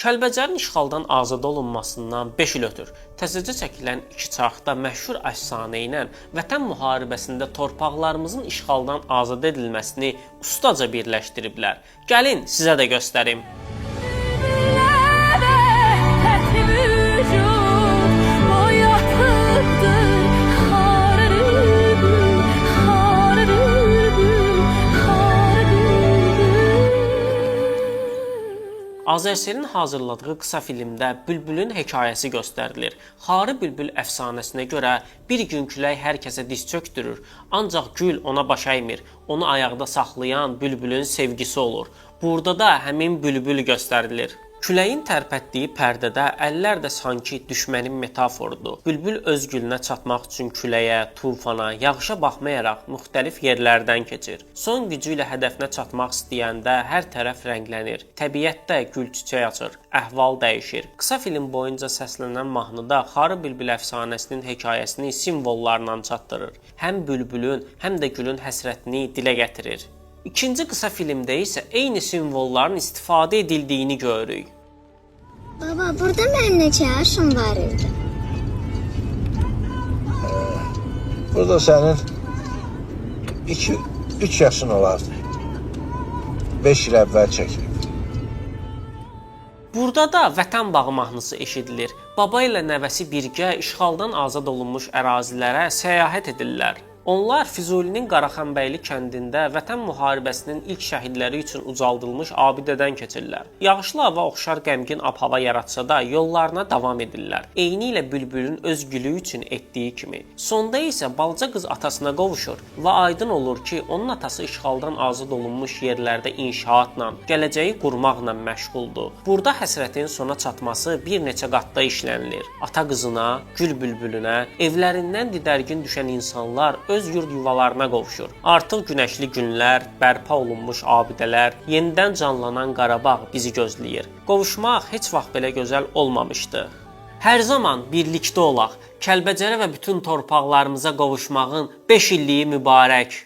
Kəlbəcərin işğaldan azad olunmasından 5 il ötür təzəcə çəkilən iki çarxda məşhur əfsanə ilə Vətən müharibəsində torpaqlarımızın işğaldan azad edilməsini ustaca birləşdiriblər. Gəlin sizə də göstərim. Azərselin hazırladığı qısa filmdə Bülbülün hekayəsi göstərilir. Xarı Bülbül əfsanəsinə görə bir gün külək hər kəsə diz çökdürür, ancaq gül ona baş əymir. Onu ayaqda saxlayan bülbülün sevgisi olur. Burada da həmin bülbül göstərilir. Küləyin tərpətdiyi pərdədə əllər də sanki düşmənin metaforudur. Bülbül öz gülünə çatmaq üçün küləyə, tufana, yağışa baxmayaraq müxtəlif yerlərdən keçir. Son gücü ilə hədəfinə çatmaq istəyəndə hər tərəf rənglənir. Təbiətdə gül çiçək açır, əhval dəyişir. Qısa film boyunca səslənən mahnıda Xarı Bülbül əfsanəsinin hekayəsini simvollarla çatdırır. Həm bülbülün, həm də gülün həsrətini dilə gətirir. İkinci qısa filmdə isə eyni simvolların istifadə edildiyini görürük. Baba, burada mənim neçə yaşım var idi? Burada sənin 2-3 yaşın olardı. 5 il əvvəl çəkilib. Burada da Vətən bağı mahnısı eşidilir. Baba ilə nəvəsi birgə işğaldan azad olunmuş ərazilərə səyahət edirlər. Onlar Füzulinin Qaraxanbəyli kəndində Vətən müharibəsinin ilk şəhidləri üçün ucaldılmış abidədən keçirlər. Yağışlı hava oxşar qəmgin ab-hava yaratsa da yollarına davam edirlər. Eynilə bülbülün öz gülü üçün etdiyi kimi. Sonda isə balaca qız atasına qovuşur və aydın olur ki, onun atası işğaldan azad olunmuş yerlərdə inşaatla, gələcəyi qurmaqla məşğuldur. Burada həsrətin sona çatması bir neçə qatda işlənilir. Ata qızına, gül bülbülünə, evlərindən didərgin düşən insanlar öz yurd yuvalarına qovuşur. Artıq günəşli günlər, bərpa olunmuş abidələr, yenidən canlanan Qarabağ bizi gözləyir. Qovuşmaq heç vaxt belə gözəl olmamışdı. Hər zaman birlikdə olaq. Kəlbəcərə və bütün torpaqlarımıza qovuşmağın 5 illiyi mübarək.